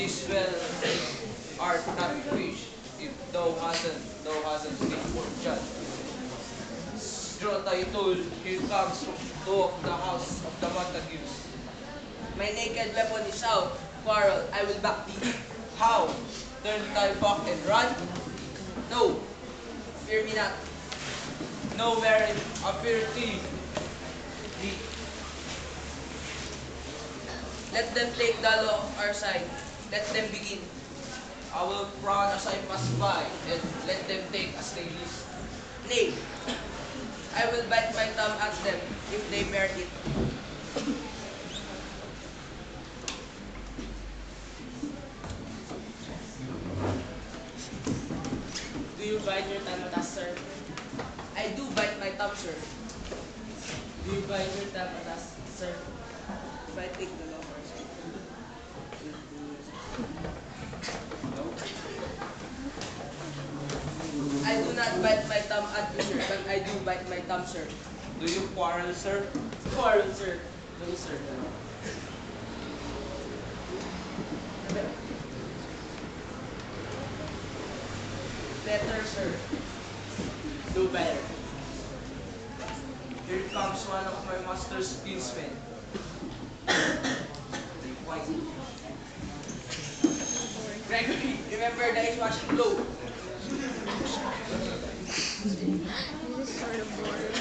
This well art not fish, if thou hasn't been for judge. Draw thy tool, here comes two of the house of the Montagues. My naked weapon is out. Quarrel, I will back thee. How? Turn thy back and run? No, fear me not. No merit appear thee. Let them take the law of our side. Let them begin. I will frown as I pass by, and let them take as they list. Nay, I will bite my thumb at them if they merit it. Do you bite your tongue at us, sir? I do bite my thumb, sir. Do you bite your tongue at us, sir? If I take the law of our side. I do not bite my thumb at you, sir, but I do bite my thumb, sir. Do you quarrel, sir? Quarrel, sir. No, sir. Better, sir. Do better. Here comes one of my master's kinsmen. White. Gregory, remember the washing blow. This is sort of boring.